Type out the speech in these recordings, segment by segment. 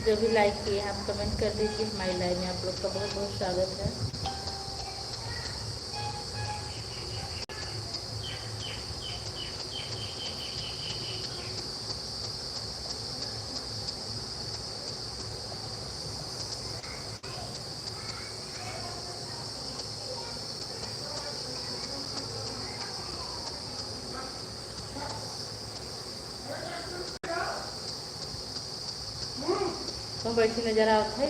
जो भी लाइक किए हैं आप कमेंट कर दीजिए। हमारी लाइव में आप लोग का बहुत बहुत स्वागत है। तुम बैठी नजर आओ थे।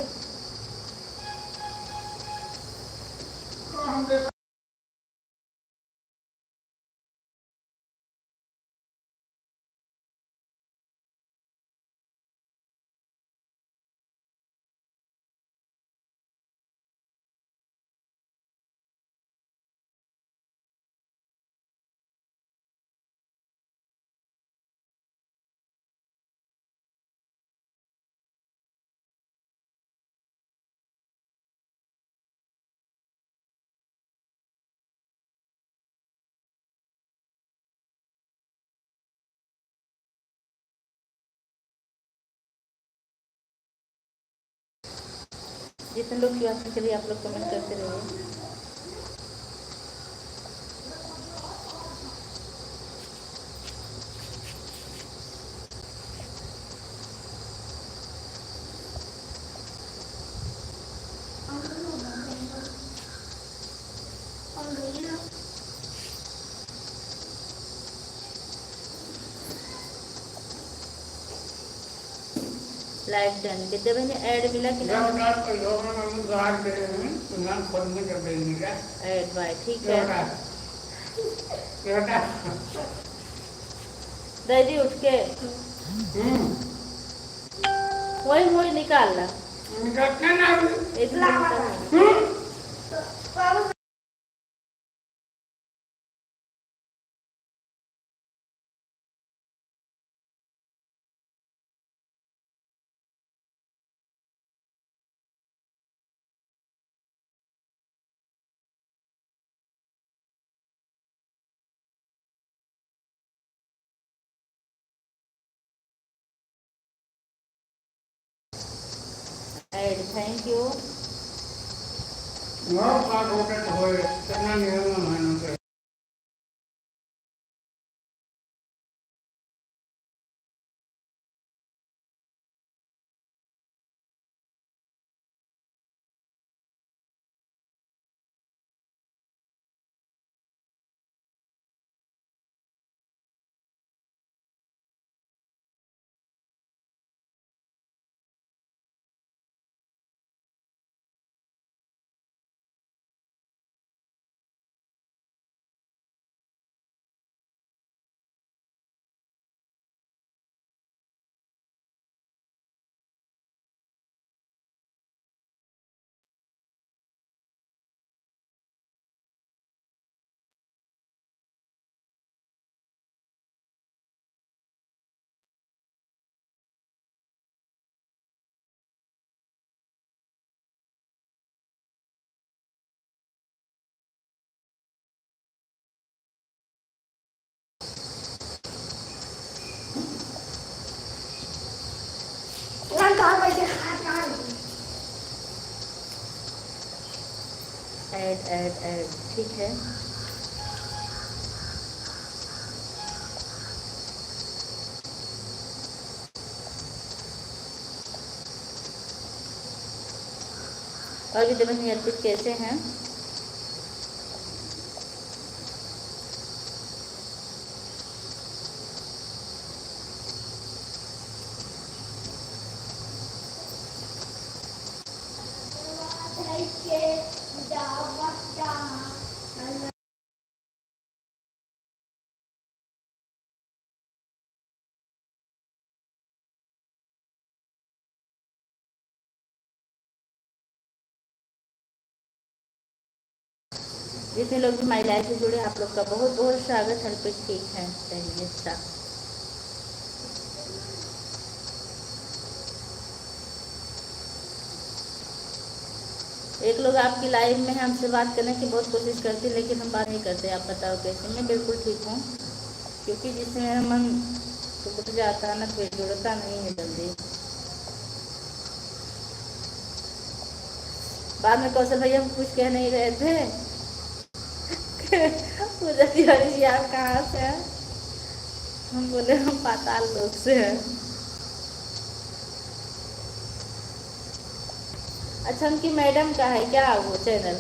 जितने लोग क्लास के लिए आप लोग कमेंट करते रहिए। Live done. विद्या बहन ऐड मिला कि नहीं? ऐड बाय ठीक है। दादी उठ के वही मोड़ी निकाल ला। Add thank you. ऐड ठीक है। और विद्या बहन अर्पित कैसे हैं? जितने लोग भी हमारी लाइफ से जुड़े आप लोग का बहुत बहुत स्वागत है। अर्पित ठीक है, चलिए अच्छा। एक लोग आपकी लाइव में हमसे बात करने की बहुत कोशिश करते लेकिन हम बात नहीं करते। आप बताओ कैसे? मैं बिल्कुल ठीक हूँ, क्योंकि जिसमें मन टूट जाता है ना फिर जुड़ता नहीं है जल्दी। बाद में कौशल भैया हम कुछ कह नहीं रहे थे। पूजा तिवारी जी आप कहाँ से हैं? हम बोले हम पाताल लोक से हैं। अच्छा उनकी मैडम का है क्या वो चैनल?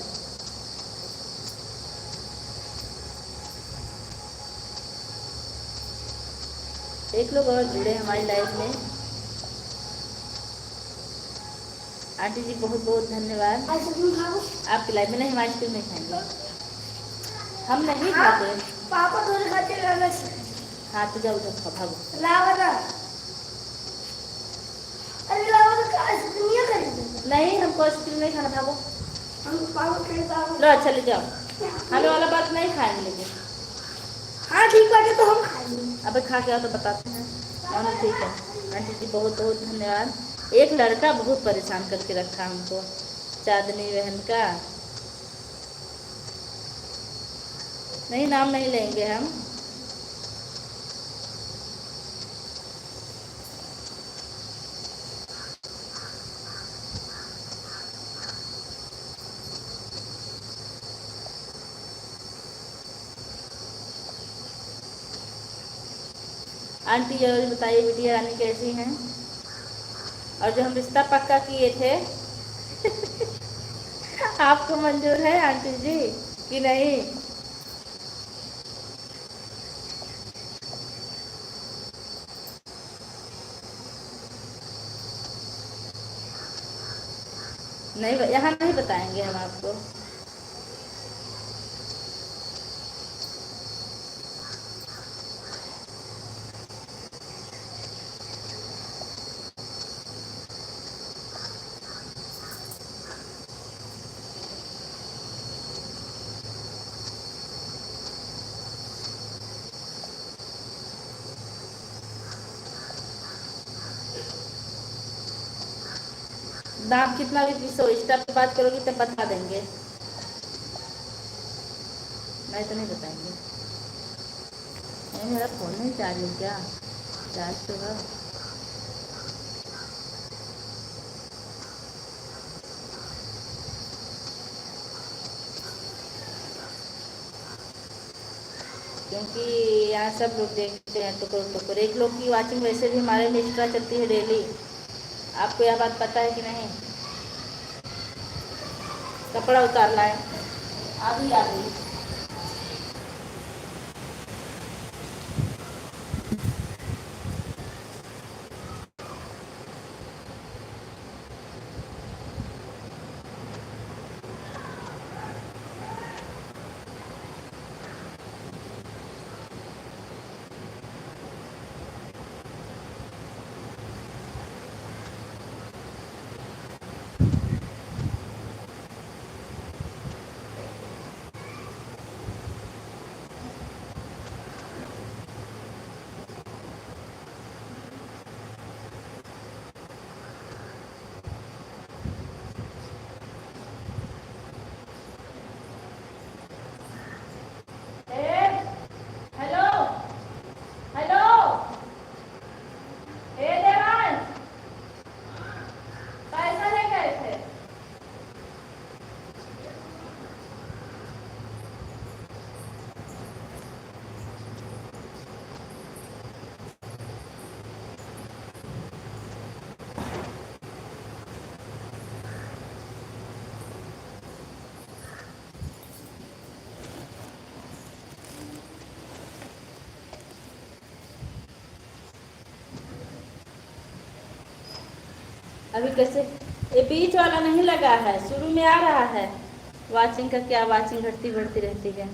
एक लोग और जुड़े हमारी लाइफ में। आंटी जी बहुत बहुत धन्यवाद। आपकी लाइफ में नहीं, हम आइसक्रीम नहीं खाएंगे, हम नहीं खाते। पापा दोनों खाते हैं। हाँ तो जाओ उधर खाओ, भागो। लावा ना, अरे लावा तो आइसक्रीम नहीं खरीदे। नहीं हमको आइसक्रीम नहीं खाना, भागो। हम पापा के लो चले जाओ, हमें वाला बात नहीं खाएंगे लेकिन। हाँ ठीक बात है तो हम खाएंगे। अबे खा के आओ तो बताते हैं। हाँ ठीक है। आंटी जी बहुत बहुत धन्यवाद। एक लड़का बहुत परेशान करके रखा हमको, चांदनी बहन का। नहीं नाम नहीं लेंगे हम। आंटी जरूर बताइए बिटिया रानी कैसी हैं। और जो हम रिश्ता पक्का किए थे आपको मंजूर है आंटी जी कि नहीं? नहीं यहाँ नहीं बताएंगे हम आपको। दाम कितना भी पीसो, इंस्टा पे बात करोगी तब बता देंगे, नहीं तो नहीं बताएंगे। नहीं मेरा फ़ोन नहीं चार्ज है क्या? चार्ज तो है। क्योंकि यहाँ सब लोग देखते हैं टुकड़ टुकड़। एक लोग की वाचिंग वैसे भी हमारे में एक्स्ट्रा चलती है डेली। आपको यह बात पता है कि नहीं? कपड़ा उतारना है, अभी आ गई। हेलो हेलो, ए देवांश पैसा ले गए थे। अभी कैसे? ये बीच वाला नहीं लगा है, शुरू में आ रहा है। वाचिंग का क्या, वाचिंग घटती बढ़ती रहती है।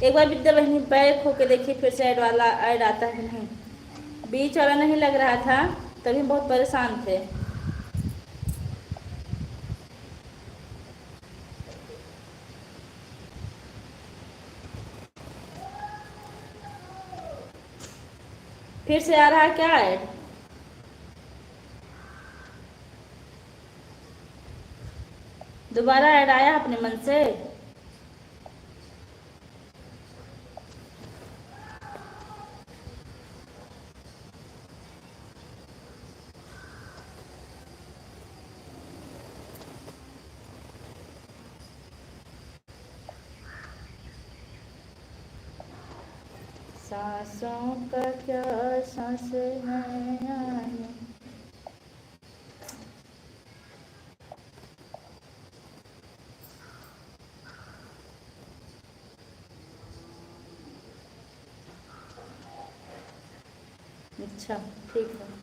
एक बार विद्या बहनी बैक होके देखिए फिर से ऐड वाला ऐड आता है नहीं। बीच वाला नहीं लग रहा था, तभी हम बहुत परेशान थे। फिर से आ रहा है क्या ऐड? दोबारा ऐड आया अपने मन से? सांसों का क्या सांस है। अच्छा ठीक है।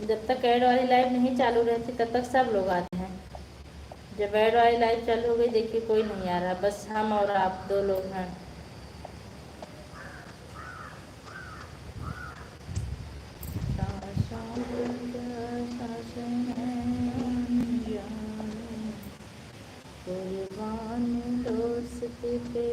जब तक ऐड वाली लाइव नहीं चालू रहती तब तक सब लोग आते हैं। जब ऐड वाली लाइव चालू हो गई देखिए कोई नहीं आ रहा, बस हम और आप दो लोग हैं। दोस्ती पे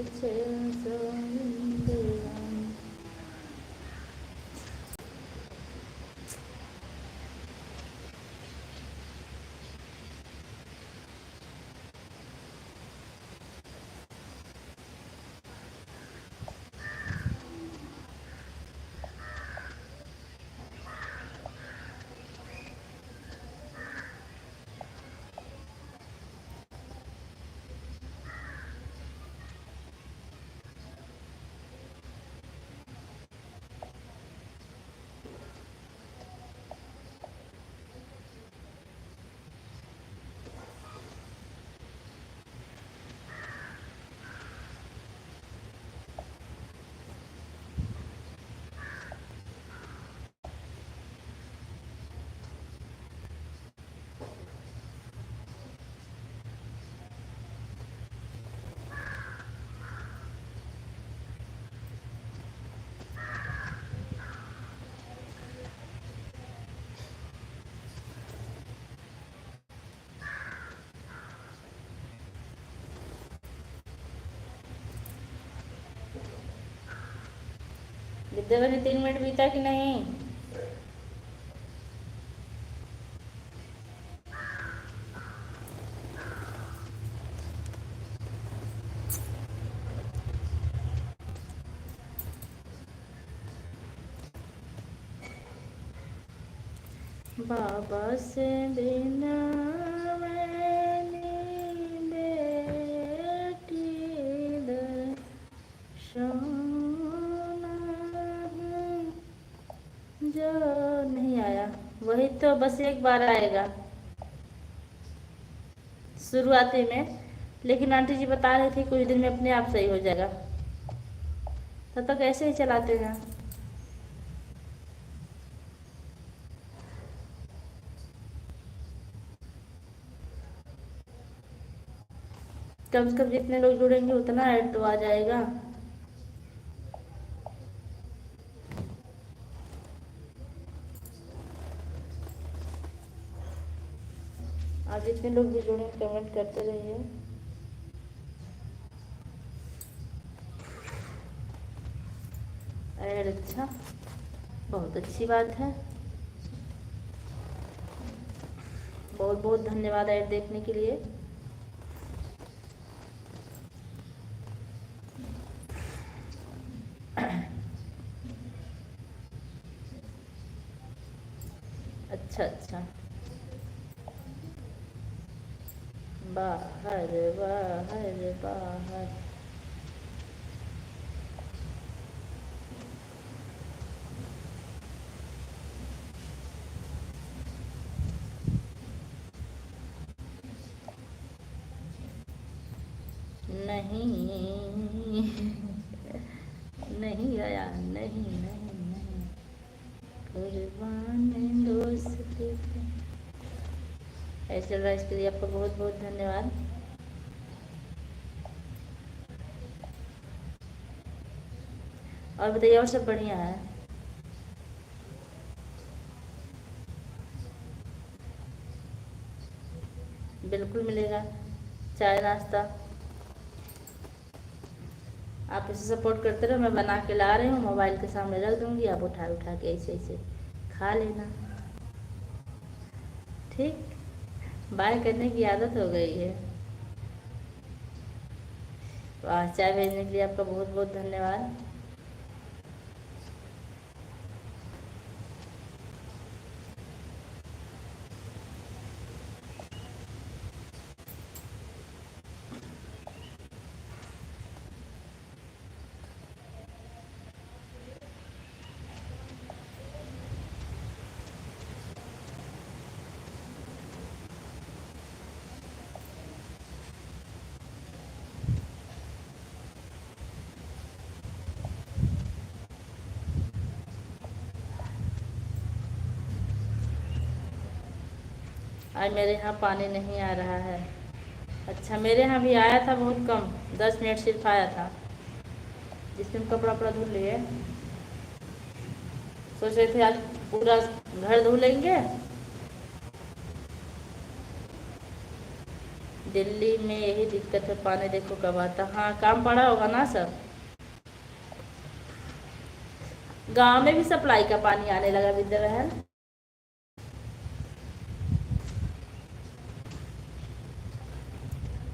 विद्यावती 3 मिनट बीता कि नहीं? बाबा से बिना मैंने बेटी दर्शन जो नहीं आया, वही तो बस एक बार आएगा शुरुआती में, लेकिन आंटी जी बता रही थी कुछ दिन में अपने आप सही हो जाएगा। तब तक ऐसे ही चलाते हैं। कम से कम जितने लोग जुड़ेंगे उतना ऐड तो आ जाएगा। आप जितने लोग भी जुड़े कमेंट करते रहिए। ऐड अच्छा, बहुत अच्छी बात है। बहुत बहुत धन्यवाद ऐड देखने के लिए। अच्छा अच्छा, बाहर बाहर बाहर। नहीं नहीं आया, नहीं नहीं नहीं, कुर्बान दोस्ती पे। ऐसे चल रहा है, इसके लिए आपका बहुत बहुत धन्यवाद। और बताइए, और सब बढ़िया है? बिल्कुल मिलेगा, चाय नाश्ता। आप इसे सपोर्ट करते रहो, मैं बना के ला रही हूँ, मोबाइल के सामने रख दूँगी, आप उठा उठा के ऐसे ऐसे खा लेना। ठीक, बाय करने की आदत हो गई है। वाह, चाय भेजने के लिए आपका बहुत बहुत धन्यवाद। आज मेरे यहाँ पानी नहीं आ रहा है। अच्छा, मेरे यहाँ भी आया था बहुत कम, 10 मिनट सिर्फ आया था, जिसमें कपड़ा वपड़ा धुल लिए। सोच रहे थे आज पूरा घर धो लेंगे। दिल्ली में यही दिक्कत है, पानी देखो कब आता। हाँ, काम पड़ा होगा ना सब। गांव में भी सप्लाई का पानी आने लगा विद्या बहन।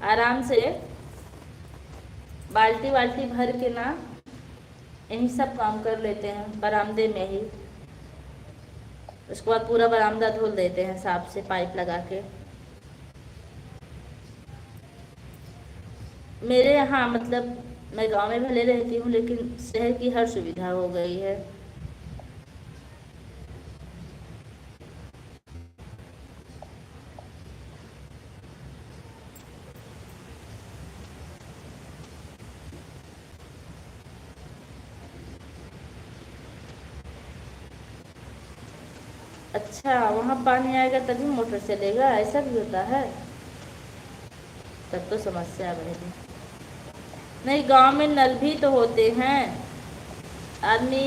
आराम से बाल्टी बाल्टी भर के ना यही सब काम कर लेते हैं बरामदे में ही। उसके बाद पूरा बरामदा धुल देते हैं साफ से पाइप लगा के। मेरे यहाँ मतलब मैं गांव में भले रहती हूँ, लेकिन शहर की हर सुविधा हो गई है। अच्छा, वहाँ पानी आएगा तभी मोटर चलेगा, ऐसा भी होता है? तब तो समस्या बढ़ेगी। नहीं, गांव में नल भी तो होते हैं, आदमी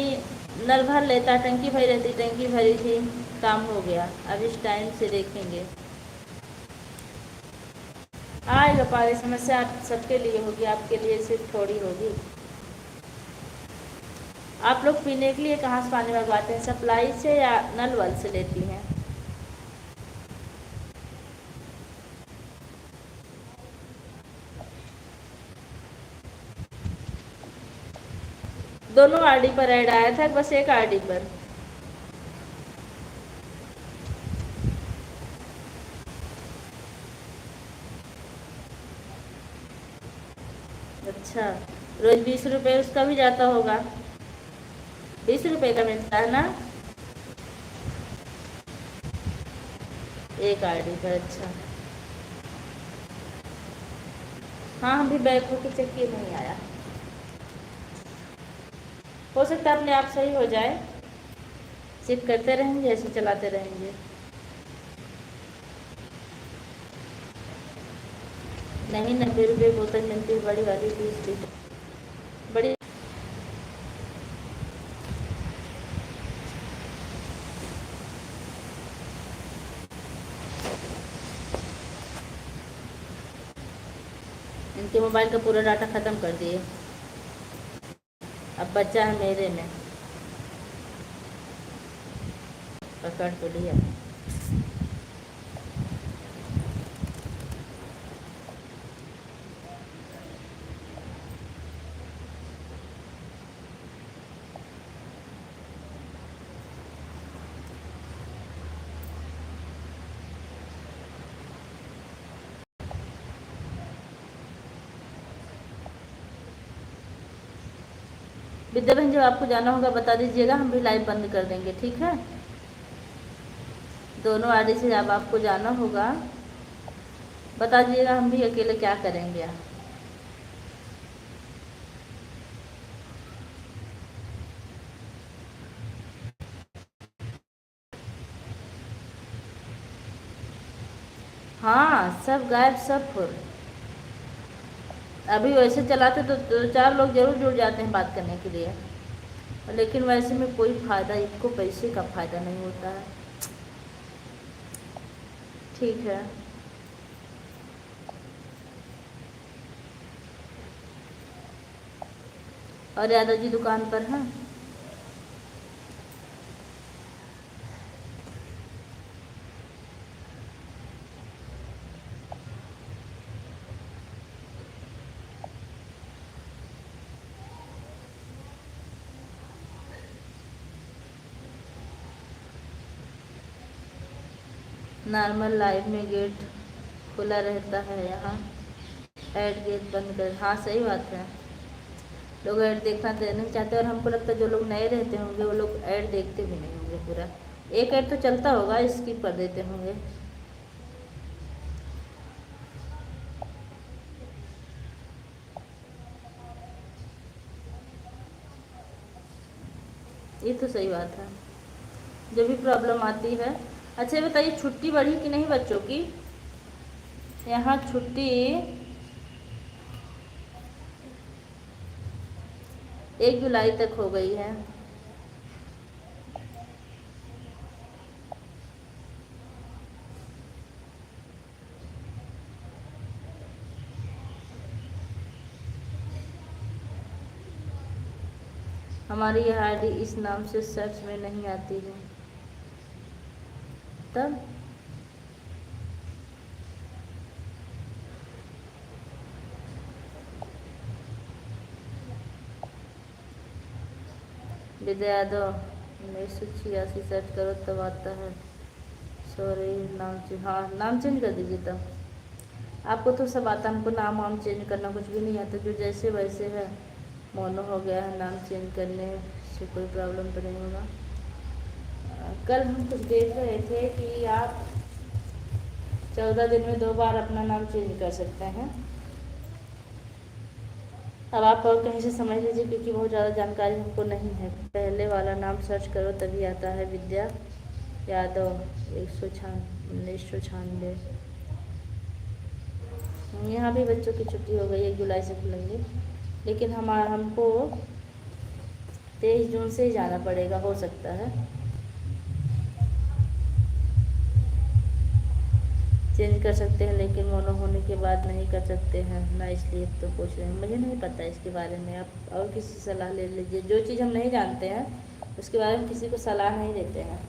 नल भर लेता, टंकी भरी रहती, टंकी भरी थी, काम हो गया। अब इस टाइम से देखेंगे आएगा पानी। समस्या आप सबके लिए होगी, आपके लिए सिर्फ थोड़ी होगी। आप लोग पीने के लिए कहाँ से पानी मंगवाते हैं, सप्लाई से या नल वल से लेती हैं? दोनों आरडी पर ऐड आया था, बस एक आरडी पर? अच्छा, रोज 20 रुपये उसका भी जाता होगा? 20 रुपये का मिलता है ना एक आरडी पर? अच्छा, हाँ, हम भी बैक होके चेक किए, नहीं आया। हो सकता है अपने आप सही हो जाए, चेक करते रहेंगे, ऐसे चलाते रहेंगे। नहीं, 90 रुपये बोतल मिलती है बड़ी वाली, 20 लीटर बड़ी। इनके मोबाइल का पूरा डाटा ख़त्म कर दिए, अब बच्चा है मेरे में, पकड़ तो लिया। विद्या बहन, जब आपको जाना होगा बता दीजिएगा, हम भी लाइव बंद कर देंगे, ठीक है? दोनों आईडी से जब आपको जाना होगा बता दीजिएगा, हम भी अकेले क्या करेंगे। हाँ सब गायब, सब फुल। अभी वैसे चलाते तो दो चार लोग जरूर जुड़ जाते हैं बात करने के लिए, लेकिन वैसे में कोई फ़ायदा, इनको पैसे का फ़ायदा नहीं होता है। ठीक है। और यादव जी दुकान पर हैं? नॉर्मल लाइव में गेट खुला रहता है, यहाँ ऐड गेट बंद कर। हाँ सही बात है, लोग ऐड देखना नहीं चाहते, और हमको लगता है जो लोग नए रहते होंगे वो लोग ऐड देखते भी नहीं होंगे पूरा। एक ऐड तो चलता होगा, स्किप कर देते होंगे। ये तो सही बात है, जो भी प्रॉब्लम आती है। अच्छा ये बताइए, छुट्टी बढ़ी कि नहीं बच्चों की? यहाँ छुट्टी 1 जुलाई तक हो गई है। हमारी यह आईडी इस नाम से सर्च में नहीं आती है। तब विद्या यादव 1986 सर्च करो तब आता है। सॉरी नाम चेंज, हाँ नाम चेंज कर दीजिए तब। आपको तो सब आता, हमको नाम वाम चेंज करना कुछ भी नहीं आता, जो जैसे वैसे है। मोनो हो गया है, नाम चेंज करने से कोई प्रॉब्लम तो नहीं होगा। कल हम कुछ देख रहे थे कि आप 14 दिन में 2 बार अपना नाम चेंज कर सकते हैं। अब आप और कहीं से समझ लीजिए, क्योंकि बहुत ज़्यादा जानकारी हमको नहीं है। पहले वाला नाम सर्च करो तभी आता है, विद्या यादव 1996। यहाँ भी बच्चों की छुट्टी हो गई, 1 जुलाई से खुलेंगे, लेकिन हमको 23 जून से ही जाना पड़ेगा, हो सकता है। चेंज कर सकते हैं, लेकिन मोनो होने के बाद नहीं कर सकते हैं ना, इसलिए तो पूछ रहे हैं। मुझे नहीं पता इसके बारे में, आप और किसी से सलाह ले लीजिए। जो चीज़ हम नहीं जानते हैं उसके बारे में किसी को सलाह नहीं देते हैं।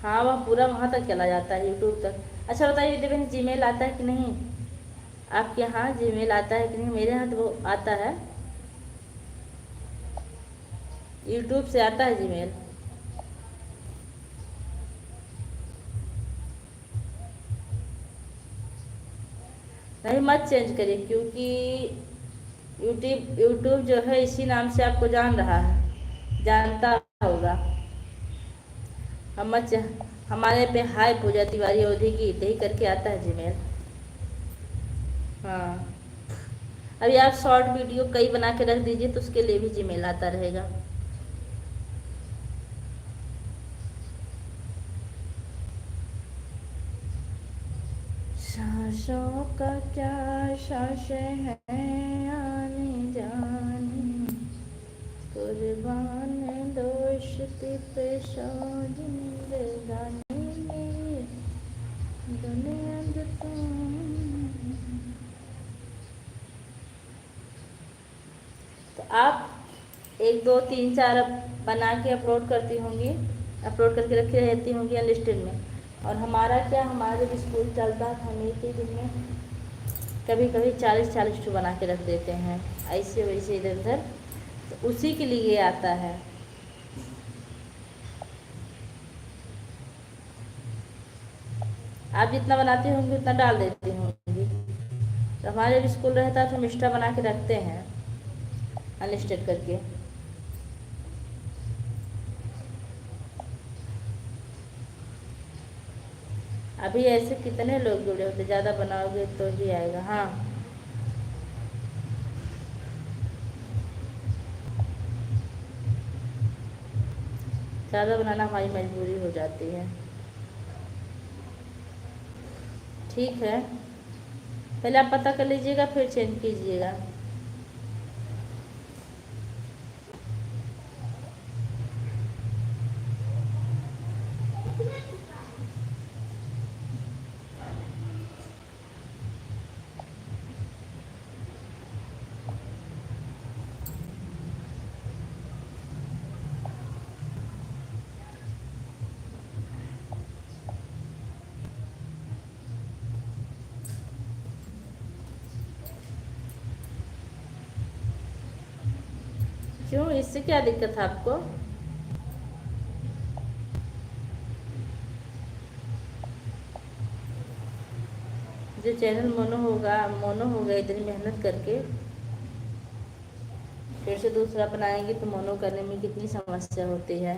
हाँ वह पूरा वहाँ तक चला जाता है, यूट्यूब तक। अच्छा बताइए विद्या बहन, जीमेल आता है कि नहीं आपके यहाँ? जीमेल आता है कि नहीं? मेरे यहाँ तो वो आता है, यूट्यूब से आता है जीमेल। नहीं मत चेंज करिए, क्योंकि यूट्यूब जो है इसी नाम से आपको जान रहा है, जानता होगा। हम मत, हमारे पे हाय पूजा तिवारी अवधि की यही करके आता है जीमेल। हाँ अभी आप शॉर्ट वीडियो कई बना के रख दीजिए तो उसके लिए भी जीमेल आता रहेगा। सांसों का क्या सांसें हैं आने जाने, कुर्बान दोस्ती पे सौ जिंदगानी में, दुनिया जो तो आप 1 2 3 4 बना के अपलोड करती होंगी, अपलोड करके रखी रहती होंगी अनलिस्टेड में। और हमारा क्या, हमारा जब स्कूल चलता था हम एक ही दिन में कभी कभी 40 टू बना के रख देते हैं, ऐसे वैसे इधर उधर, तो उसी के लिए आता है। आप जितना बनाती होंगी उतना डाल देती होंगी। तो हमारे जब स्कूल रहता है तो हम एक्स्ट्रा बना के रखते हैं अनलिस्टेड करके। अभी ऐसे कितने लोग जुड़े होते, ज़्यादा बनाओगे तो ही आएगा। हाँ ज़्यादा बनाना हमारी मजबूरी हो जाती है। ठीक है, पहले आप पता कर लीजिएगा फिर चेंज कीजिएगा। क्यों, इससे क्या दिक्कत है आपको? जो चैनल मोनो होगा इतनी मेहनत करके, फिर से दूसरा बनाएंगे तो मोनो करने में कितनी समस्या होती है।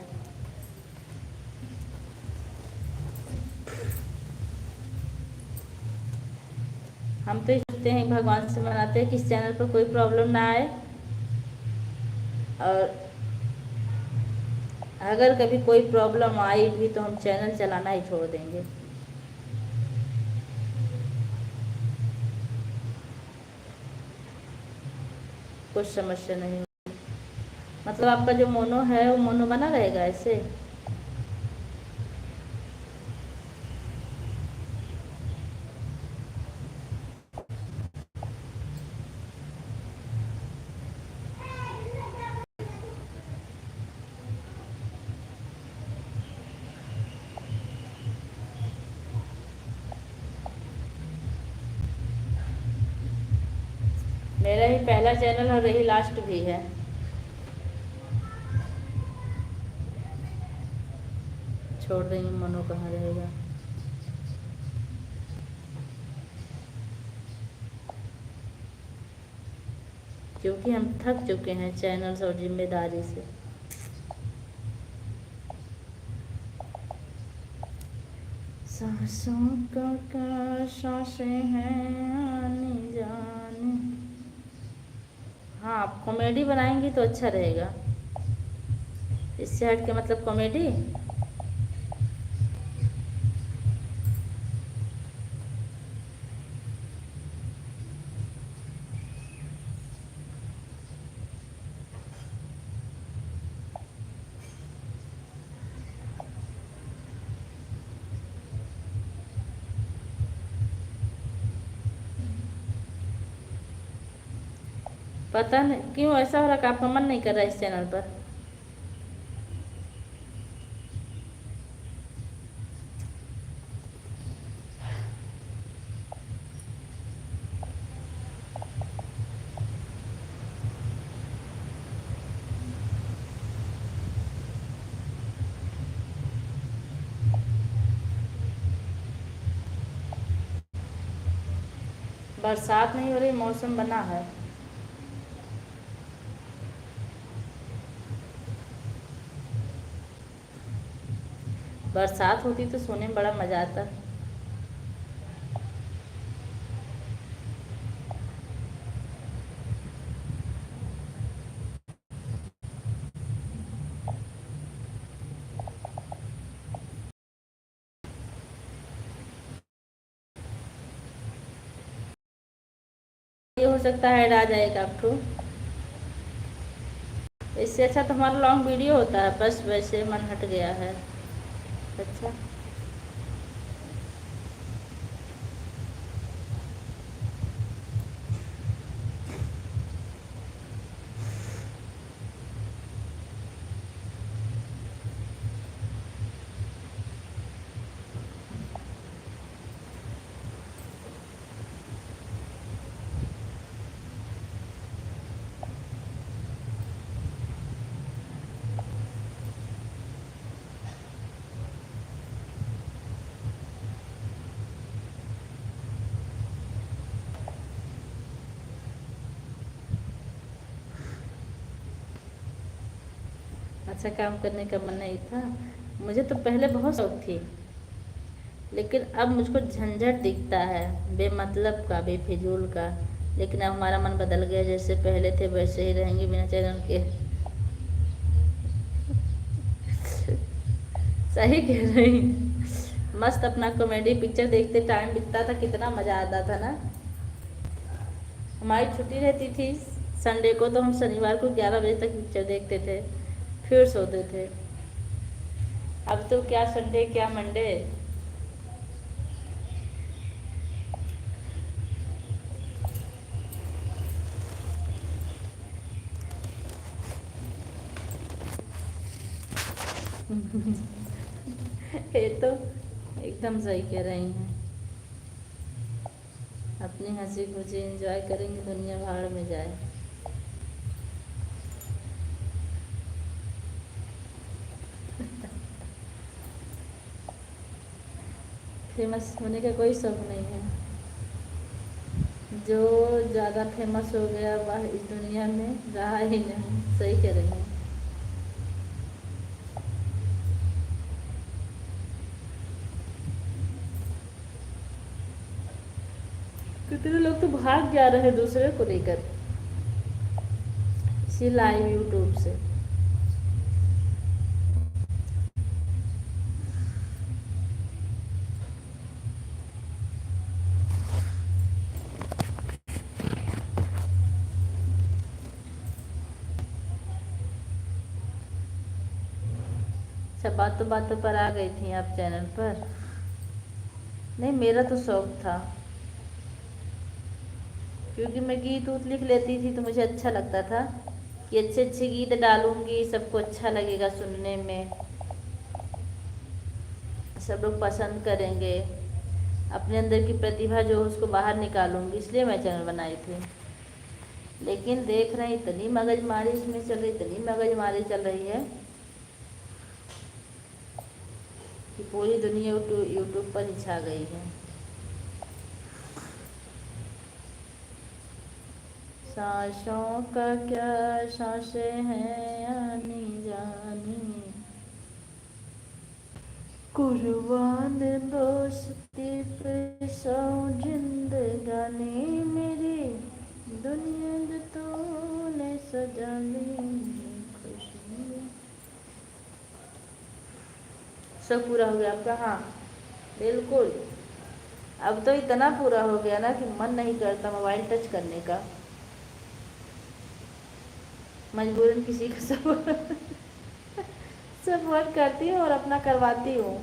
हम तो सोचते हैं, भगवान से मनाते हैं कि इस चैनल पर कोई प्रॉब्लम ना आए, और अगर कभी कोई प्रॉब्लम आई भी तो हम चैनल चलाना ही छोड़ देंगे। कुछ समस्या नहीं होगी। मतलब आपका जो मोनो है वो मोनो बना रहेगा ऐसे? मेरा ही पहला चैनल और यही लास्ट भी है। छोड़ देंगे, मोनो कहाँ रहेगा। क्योंकि हम थक चुके हैं चैनल्स और जिम्मेदारी से। सांसों का सांसें हैं आने जाने। हाँ, आप कॉमेडी बनाएंगी तो अच्छा रहेगा। इससे हट के मतलब कॉमेडी। पता नहीं क्यों ऐसा हो रहा कि आपका मन नहीं कर रहा है इस चैनल पर। बरसात नहीं हो रही, मौसम बना है। बरसात होती तो सोने में बड़ा मज़ा आता। ये हो सकता है आ जाएगा आपको। इससे अच्छा तो हमारा लॉन्ग वीडियो होता है, बस वैसे मन हट गया है। अच्छा, अच्छा काम करने का मन नहीं था। मुझे तो पहले बहुत शौक थी, लेकिन अब मुझको झंझट दिखता है, बेमतलब का, बेफिजूल का। लेकिन अब हमारा मन बदल गया, जैसे पहले थे वैसे ही रहेंगे बिना चैनल के। सही कह रही। मस्त अपना कॉमेडी पिक्चर देखते टाइम बीतता था, कितना मज़ा आता था ना। हमारी छुट्टी रहती थी संडे को, तो हम शनिवार को 11 बजे तक पिक्चर देखते थे, फिर सोते थे। अब तो क्या संडे क्या मंडे। ये तो एकदम सही कह रही हैं। अपनी हंसी खुशी एंजॉय करेंगे, दुनिया भाड़ में जाए। फेमस होने का कोई शौक नहीं है। जो ज़्यादा फेमस हो गया वह इस दुनिया में रहा ही नहीं। सही कह रही हैं। कितने लोग तो भाग जा रहे हैं दूसरे को लेकर, इसी लाइव यूट्यूब से। अच्छा, बातों पर आ गई थी आप चैनल पर। नहीं, मेरा तो शौक था, क्योंकि मैं गीत उत लिख लेती थी तो मुझे अच्छा लगता था कि अच्छे अच्छे गीत डालूंगी, सबको अच्छा लगेगा सुनने में, सब लोग पसंद करेंगे। अपने अंदर की प्रतिभा जो है उसको बाहर निकालूंगी, इसलिए मैं चैनल बनाई थी। लेकिन देख रहे हैं इतनी मगजमारी इसमें चल रही, इतनी मगजमारी चल रही है कि पूरी दुनिया यूट्यूब पर ही छा गई है। सांसों का क्या, सांसें हैं आनी जानी, कुर्बान दोस्ती पे सौ जिंदगानी, मेरी दुनिया जो तूने सजा ली खुशी। सब पूरा हो गया आपका? हाँ बिल्कुल। अब तो इतना पूरा हो गया ना कि मन नहीं करता मोबाइल टच करने का, मजबूरन किसी का सब सब वर्क करती हूँ और अपना करवाती हूँ।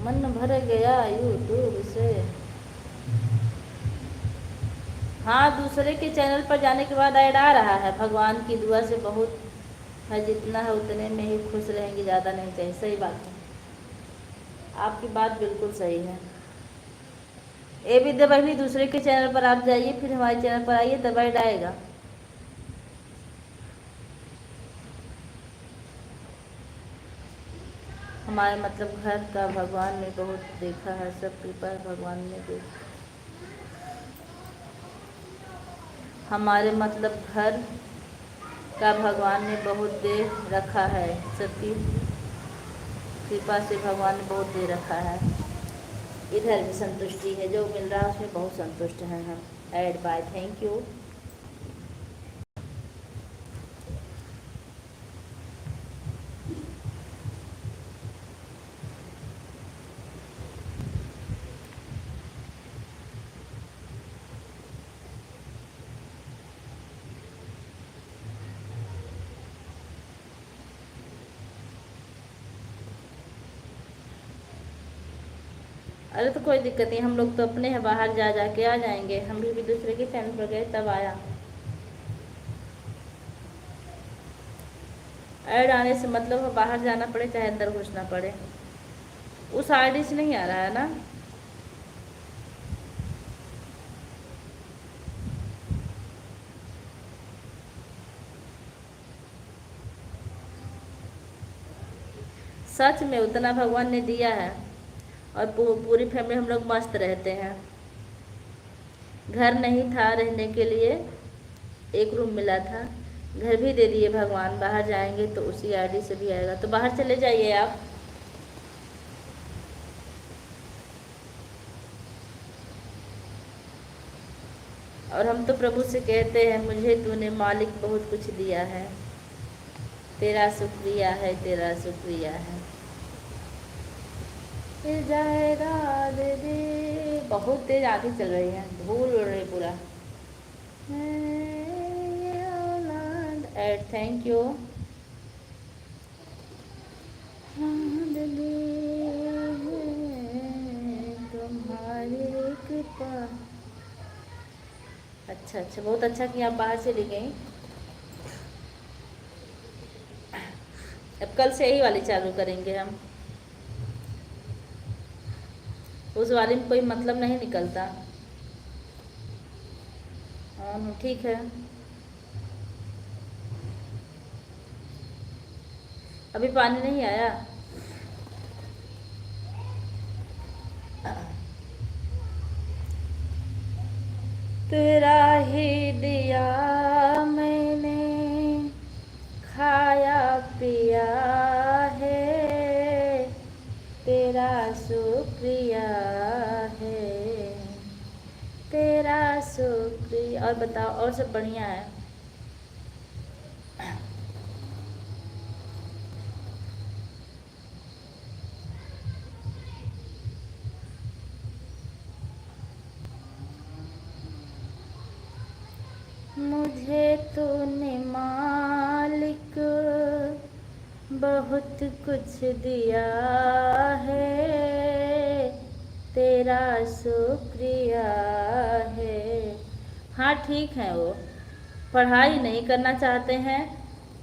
मन भर गया यूट्यूब से। हाँ, दूसरे के चैनल पर जाने के बाद ऐड आ रहा है। भगवान की दुआ से बहुत है, जितना है उतने में ही खुश रहेंगे, ज़्यादा नहीं चाहिए। सही बात है, आपकी बात बिल्कुल सही है। ए विद्या बहनी, दूसरे के चैनल पर आप जाइए, फिर हमारे चैनल पर आइए, तब ऐड आएगा। हमारे मतलब घर का भगवान ने बहुत देखा है, सब कृपा है भगवान ने देखा। हमारे मतलब घर का भगवान ने बहुत दे रखा है, सबकी कृपा से भगवान ने बहुत दे रखा है। इधर भी संतुष्टि है, जो मिल रहा है उसमें बहुत संतुष्ट हैं हम। ऐड बाय, थैंक यू। अरे तो कोई दिक्कत नहीं, हम लोग तो अपने हैं, बाहर जा जा के आ जाएंगे। हम भी दूसरे के चैनल पर गए तब आया। ऐड आने से मतलब बाहर जाना पड़े चाहे अंदर घुसना पड़े। उस आईडी से नहीं आ रहा है ना? सच में उतना भगवान ने दिया है, और पूरी फैमिली हम लोग मस्त रहते हैं। घर नहीं था रहने के लिए, एक रूम मिला था, घर भी दे दिए भगवान, बाहर जाएंगे तो उसी आईडी से भी आएगा, तो बाहर चले जाइए आप। और हम तो प्रभु से कहते हैं, मुझे तूने मालिक बहुत कुछ दिया है, तेरा शुक्रिया है, तेरा शुक्रिया है। फिर जाएगा दे दे। बहुत तेज आंधी चल रही है, धूल उड़ रही पूरा। एड थैंक यू। तुम्हारी कृपा। अच्छा अच्छा, बहुत अच्छा कि आप बाहर चली गई। अब कल से यही वाली चालू करेंगे हम, उस वाले में कोई मतलब नहीं निकलता। हाँ ठीक है। अभी पानी नहीं आया। तेरा ही दिया मैंने, खाया पिया है, तेरा शुक्रिया है, तेरा शुक्रिया। और बताओ, और सब बढ़िया है? मुझे तूने मालिक बहुत कुछ दिया है, तेरा शुक्रिया है। हाँ ठीक है, वो पढ़ाई नहीं करना चाहते हैं।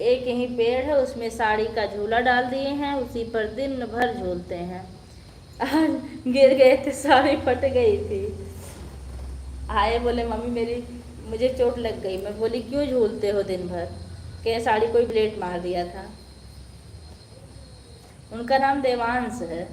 एक यहीं पेड़ है, उसमें साड़ी का झूला डाल दिए हैं, उसी पर दिन भर झूलते हैं। गिर गए थे, साड़ी फट गई थी। आए बोले मम्मी मेरी, मुझे चोट लग गई। मैं बोली क्यों झूलते हो दिन भर? कहे साड़ी कोई ब्लेड मार दिया था। उनका नाम देवांश है।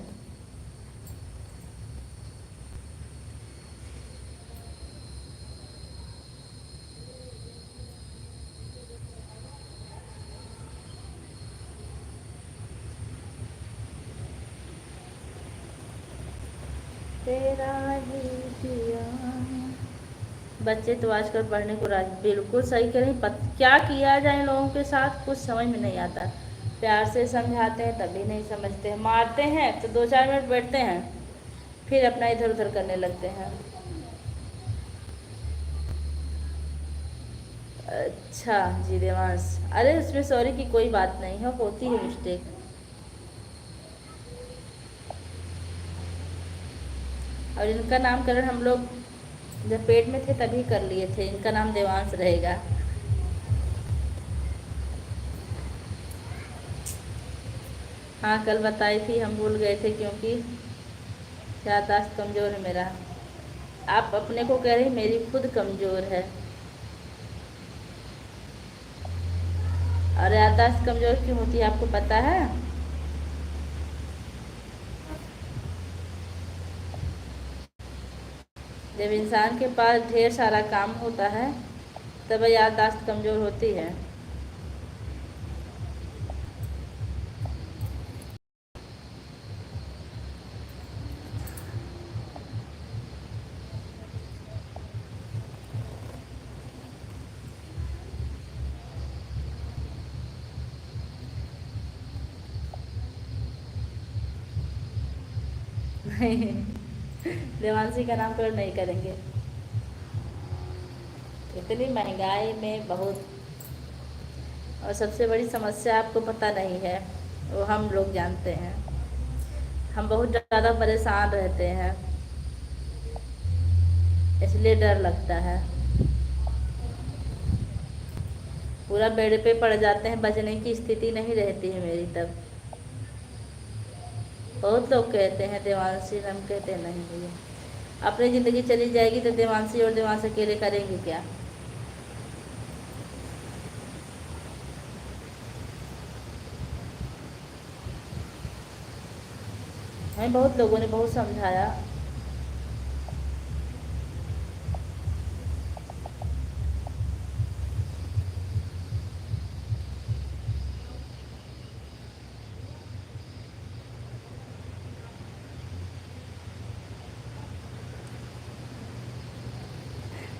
तेरा ही दिया। बच्चे तो आजकल पढ़ने को राजी, बिल्कुल सही कह रही। क्या किया जाए इन लोगों के साथ, कुछ समझ में नहीं आता। प्यार से समझाते हैं तभी नहीं समझते हैं, मारते हैं तो 2-4 मिनट बैठते हैं, फिर अपना इधर उधर करने लगते हैं। अच्छा जी देवांश, अरे उसमें सॉरी की कोई बात नहीं है, होती है मिस्टेक। और इनका नामकरण हम लोग जब पेट में थे तभी कर लिए थे, इनका नाम देवांश रहेगा। हाँ कल बताई थी, हम भूल गए थे क्योंकि याददाश्त कमज़ोर है मेरा। आप अपने को कह रही, मेरी खुद कमज़ोर है। और याददाश्त कमज़ोर क्यों होती है आपको पता है? जब इंसान के पास ढेर सारा काम होता है तब याददाश्त कमज़ोर होती है। नहीं, देवांशी का नामकरण नहीं करेंगे। इतनी महंगाई में बहुत, और सबसे बड़ी समस्या आपको पता नहीं है, वो हम लोग जानते हैं। हम बहुत ज़्यादा परेशान रहते हैं, इसलिए डर लगता है। पूरा बेड पे पड़ जाते हैं, बचने की स्थिति नहीं रहती है मेरी तब। बहुत लोग कहते हैं देवांशी, हम कहते नहीं भैया, अपनी ज़िंदगी चली जाएगी तो देवांशी और देवांश अकेले करेंगे क्या? हमें बहुत लोगों ने बहुत समझाया।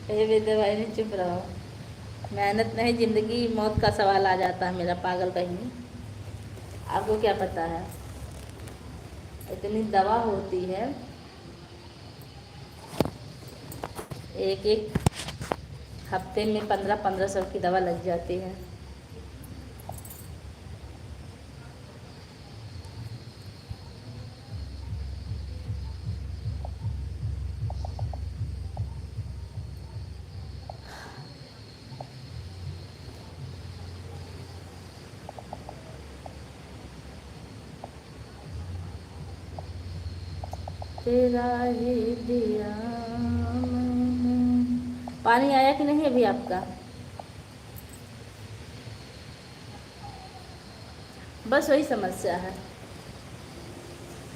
हे विद्या भाई ने चुप रहो। मेहनत नहीं, जिंदगी मौत का सवाल आ जाता है मेरा पागल कहीं। आपको क्या पता है, इतनी दवा होती है, एक एक हफ्ते में 1500 की दवा लग जाती है। तेरा ही दिया मैंने। पानी आया कि नहीं अभी आपका? बस वही समस्या है।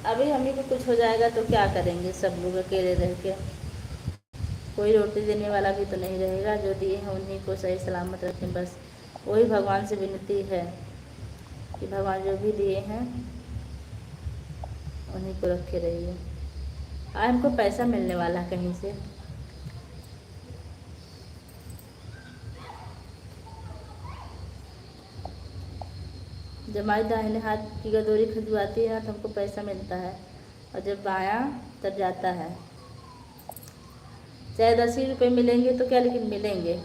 अभी हम ही को कुछ हो जाएगा तो क्या करेंगे सब लोग अकेले रह के? कोई रोटी देने वाला भी तो नहीं रहेगा। जो दिए हैं उन्हीं को सही सलामत रखें, बस वही भगवान से विनती है कि भगवान जो भी दिए हैं उन्हीं को रखे रहिए। आज हमको पैसा मिलने वाला है कहीं से। जब हमारी दाहिने हाथ की गदोरी खुजवाती है तो हमको पैसा मिलता है, और जब बायां तब जाता है। चाहे 10 ही रुपये मिलेंगे तो क्या, लेकिन मिलेंगे।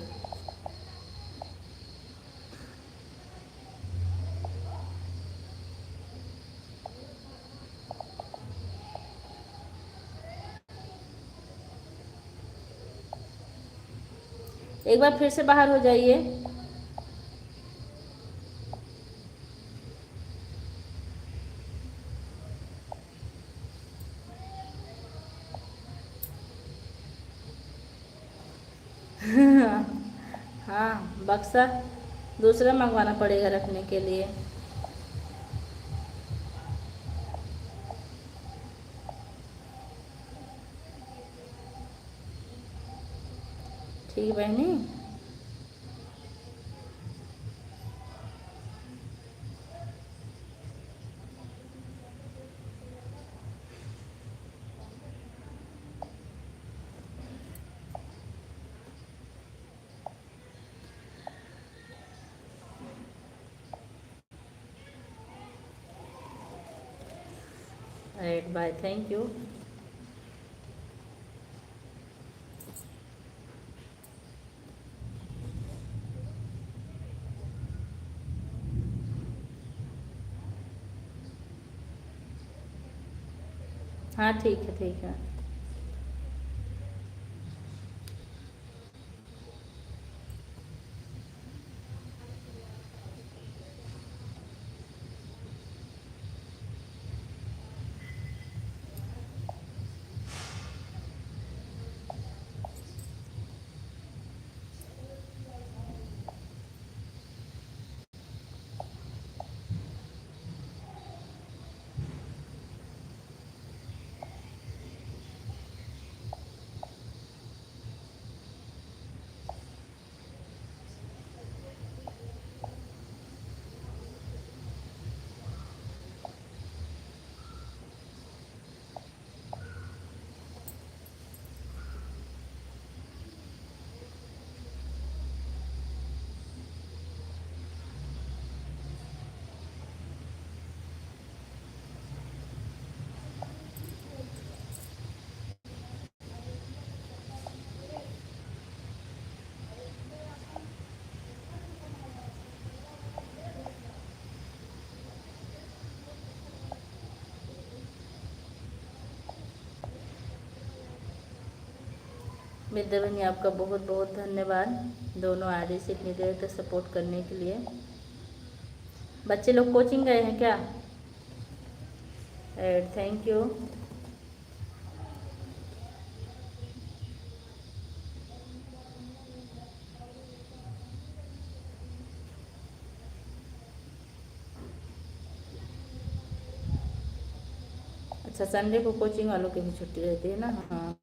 एक बार फिर से बाहर हो जाइए। हाँ, बक्सा दूसरा मंगवाना पड़ेगा रखने के लिए। ठीक बहनी। Right, bye, thank you. हाँ ठीक है, ठीक है। विद्या बहनी, आपका बहुत बहुत धन्यवाद दोनों आईडी से इतनी देर तक सपोर्ट करने के लिए। बच्चे लोग कोचिंग गए हैं क्या? Thank you. अच्छा, संडे को कोचिंग वालों की भी छुट्टी रहती है ना? हाँ,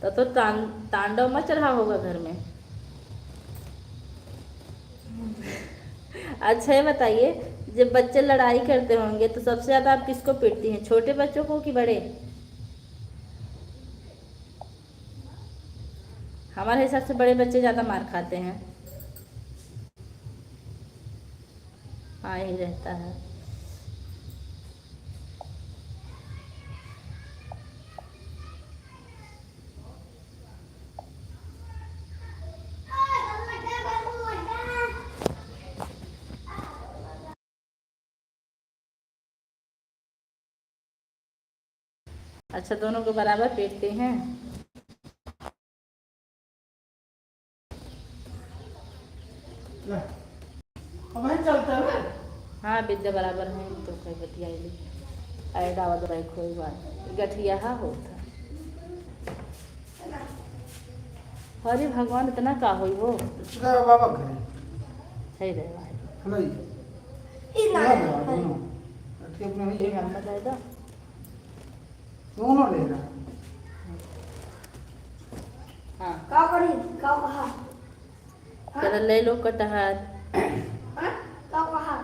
तो तांडव मच रहा होगा घर में। अच्छा ये बताइए, जब बच्चे लड़ाई करते होंगे तो सबसे ज़्यादा आप किसको पीटती हैं, छोटे बच्चों को कि बड़े? हमारे हिसाब से बड़े बच्चे ज़्यादा मार खाते हैं। हाँ ही रहता है। अच्छा, दोनों को बराबर पीटते हैं। चलता है। हाँ, विद्या बराबर है तो कोई बतियाई अरे दावा दवाई कोई बात गठिया होता। अरे भगवान इतना का होई वो बाबा सही रहे भाई दोनों ले रहा। हाँ का करी का कहा चलो ले लो कटहर। का कहा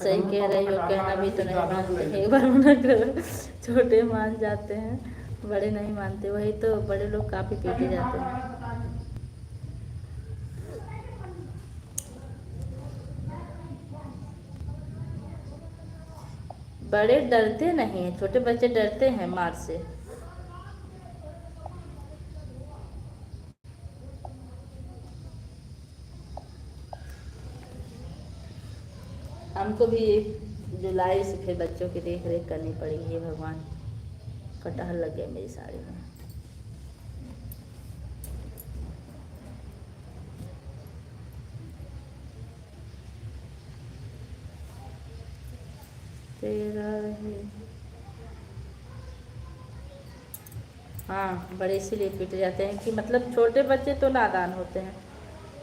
सही कह रही हो, कहना भी तो नहीं मानते। एक बार मना करो, छोटे मान जाते हैं, बड़े नहीं मानते। वही तो बड़े लोग काफी पीटे जाते हैं। बड़े डरते नहीं हैं, छोटे बच्चे डरते हैं मार से। हमको भी जुलाई से फिर बच्चों की देख रेख करनी पड़ेगी। भगवान, कटहल लग गया मेरी साड़ी में। तेरा ही हाँ, बड़े इसीलिए पीटे जाते हैं कि मतलब छोटे बच्चे तो नादान होते हैं,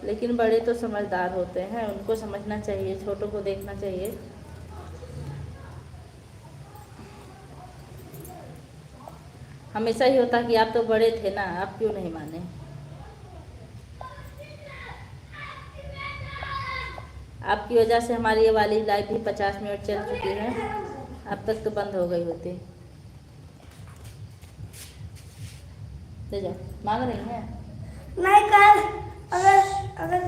लेकिन बड़े तो समझदार होते हैं। उनको समझना चाहिए, छोटों को देखना चाहिए। हमेशा ही होता कि आप तो बड़े थे ना, आप क्यों नहीं माने। आपकी वजह से हमारी ये वाली लाइफ भी 50 मिनट चल चुकी है, अब तक तो बंद हो गई होती। ले जाओ, मांग रही हैं नहीं कर। अगर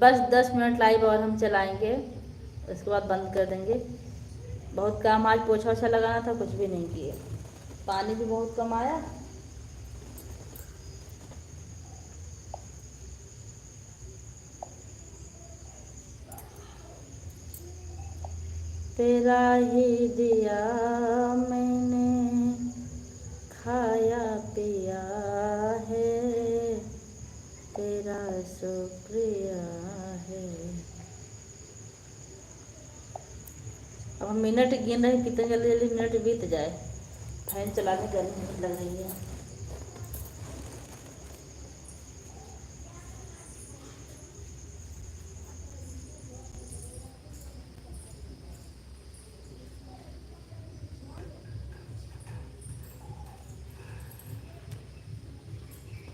बस 10 मिनट लाइव और हम चलाएंगे, उसके बाद बंद कर देंगे। बहुत काम आज, पोछा ओछा लगाना था, कुछ भी नहीं किए। पानी भी बहुत कम आया। तेरा ही दिया मैंने खाया पिया है, तेरा शुक्रिया है। अब हम मिनट गिन रहे, कितने जल्दी जल्दी मिनट बीत जाए। फैन चलाने गर्मी लग रही है।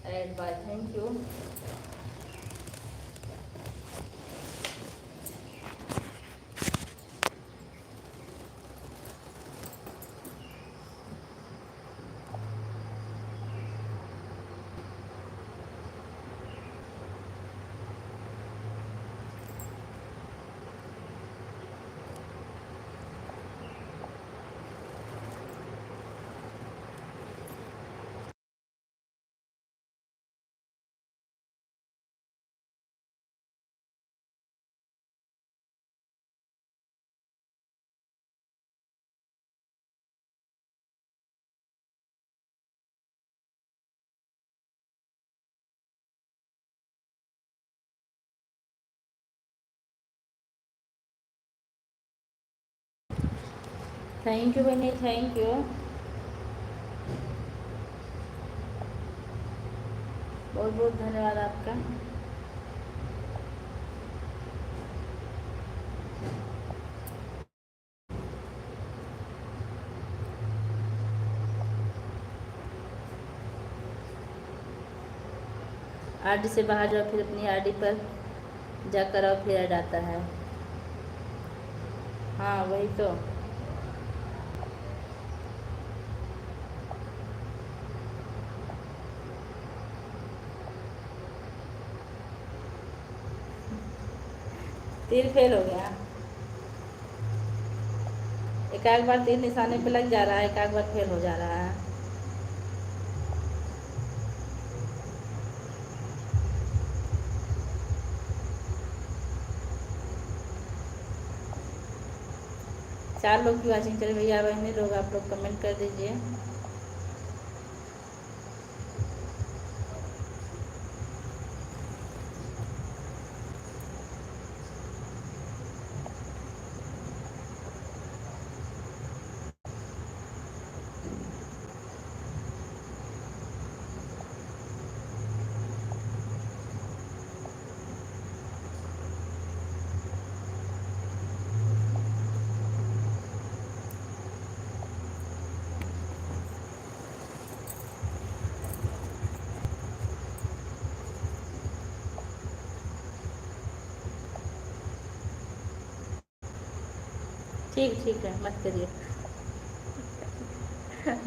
And bye, thank you. Thank you बहनी, थैंक यू, बहुत बहुत धन्यवाद आपका। आरडी से बाहर जाओ, फिर अपनी आरडी पर जाकर आओ, फिर ऐड आता है। हाँ वही तो। तीर फेल हो गया। एक आध बार तीर निशाने पे लग जा रहा है, एक आध बार फेल हो जा रहा है। चार लोग की वॉचिंग चले भैया बहने लोग, आप लोग कमेंट कर दीजिए। ठीक ठीक है, मत करिए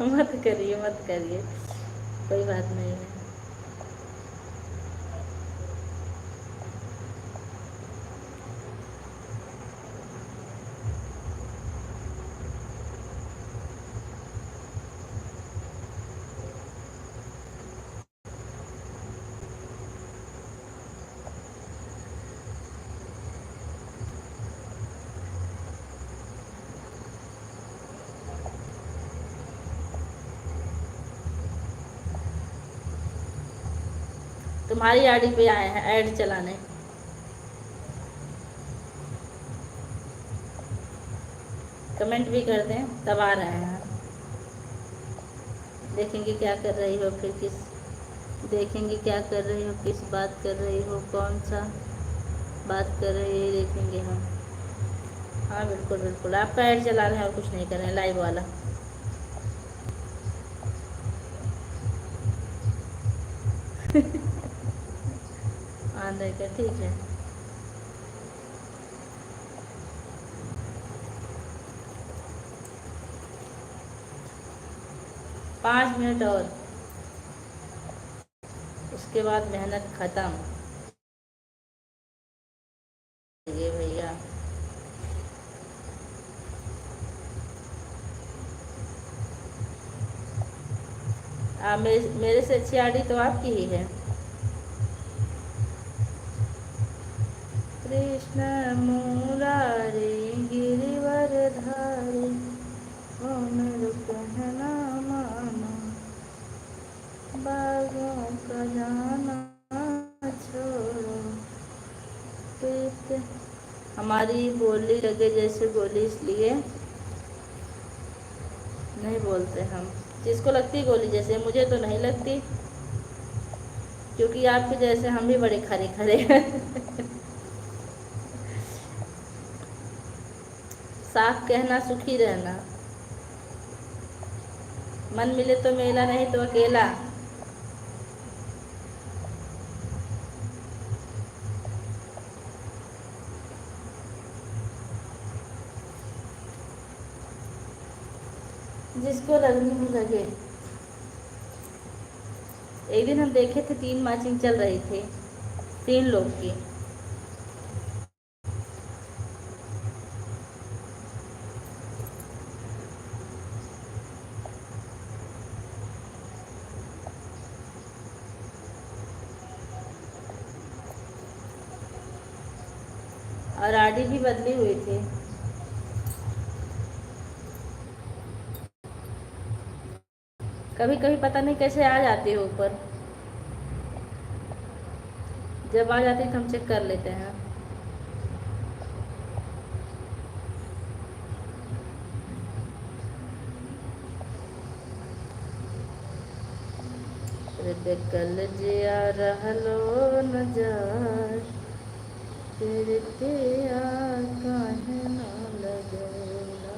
मत करिए मत करिए, कोई बात नहीं है। तुम्हारी आईडी पे आए हैं ऐड चलाने। कमेंट भी कर दें, तब आ रहे हैं। देखेंगे क्या कर रही हो, फिर किस देखेंगे क्या कर रही हो, किस बात कर रही हो, कौन सा बात कर रही है, देखेंगे हम। हाँ बिल्कुल बिल्कुल, आपका ऐड चला रहे हैं और कुछ नहीं कर रहे हैं, लाइव वाला। हाँ देखिए, ठीक है। 5 मिनट और, उसके बाद मेहनत ख़त्म। ये भैया मेरे से अच्छी आईडी तो आपकी ही है। कृष्ण मुरारी गिरिवरधारी, कौन कहना माना, बागों का जाना छोड़ो प्रीत। हमारी बोली लगे जैसे गोली, इसलिए नहीं बोलते हम। जिसको लगती गोली जैसे, मुझे तो नहीं लगती, क्योंकि आपके जैसे हम भी बड़े खरे खरे हैं। साफ कहना, सुखी रहना, मन मिले तो मेला, नहीं तो अकेला। जिसको लगनी हो लगे। एक दिन हम देखे थे 3 मैचिंग चल रही थी, 3 लोग की। और आईडी भी बदली हुई थी। कभी कभी पता नहीं कैसे आ जाती है ऊपर, जब आ जाती है तो हम चेक कर लेते हैं। कल जिया रहलो न जाए, तेरे तेरा काहे न लगेला।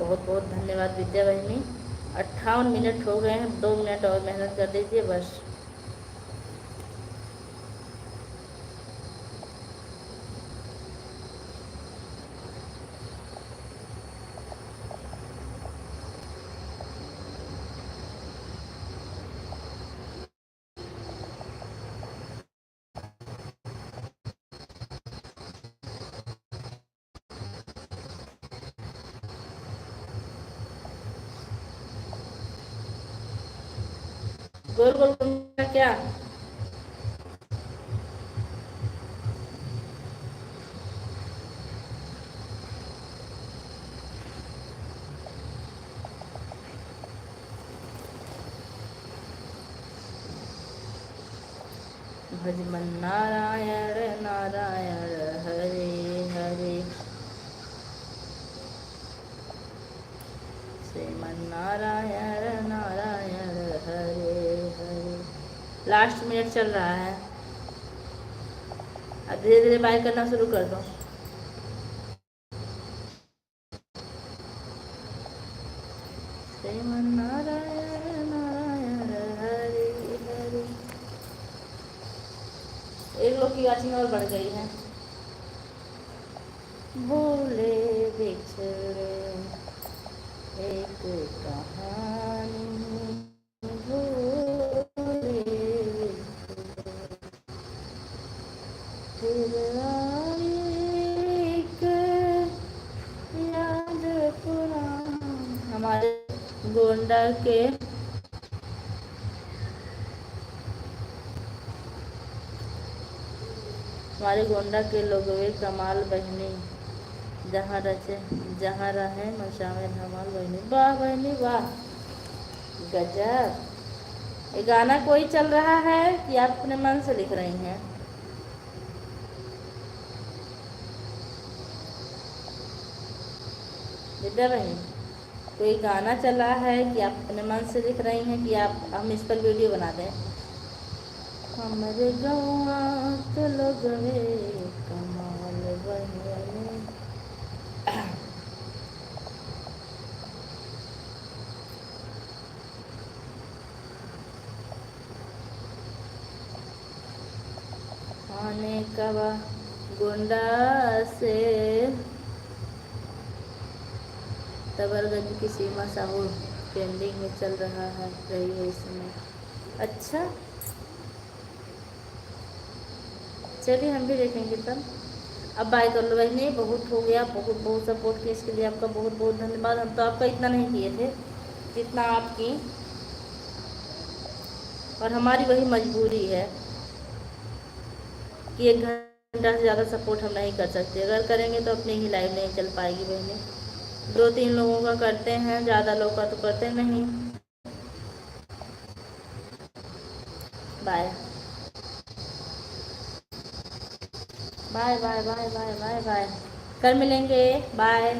बहुत बहुत धन्यवाद विद्या बहनी। 58 मिनट हो गए हैं, 2 मिनट और मेहनत कर दीजिए बस। गोल गोल घूमना क्या? भजमन नारायण नारायण हरे हरे, श्रीमन नारायण नारायण हरे हरे। लास्ट मिनट चल रहा है, अब धीरे धीरे बाय करना शुरू कर दो। श्रीमन नारायण नारायण हरे हरे। एक लोग की वाचिंग और बढ़ गई है। भूले बिछड़े एक कहानी, भूले फिर आई एक याद पुरानी। हमारे गोंडा के लोग वे कमाल बहनी, जहाँ रचे जहाँ रहे मशामे धमाल बहनी। वाह बहनी वाह, गजब। ये गाना कोई चल रहा है कि आप अपने मन से लिख रही हैं? विद्या बहनी, कोई गाना चल रहा है कि आप अपने मन से लिख रही हैं कि आप हम इस पर वीडियो बना दें? हमारे गौआ के लोग वे कमाल बहनी। आने कबा गोंडा से तबरगंज की सीमा साहू ट्रेंडिंग में चल रहा है, रही है इस समय। अच्छा चलिए हम भी देखेंगे तब। अब बाय कर लो बहनी, बहुत हो गया। बहुत बहुत सपोर्ट किया, इसके लिए आपका बहुत बहुत धन्यवाद। हम तो आपका इतना नहीं किए थे जितना आपकी, और हमारी वही मजबूरी है कि 1 घंटा से ज़्यादा सपोर्ट हम नहीं कर सकते। अगर करेंगे तो अपनी ही लाइव नहीं चल पाएगी बहनी। 2-3 लोगों का करते हैं, ज़्यादा लोग का तो करते नहीं। Bye bye bye bye bye bye bye, कल मिलेंगे। बाय।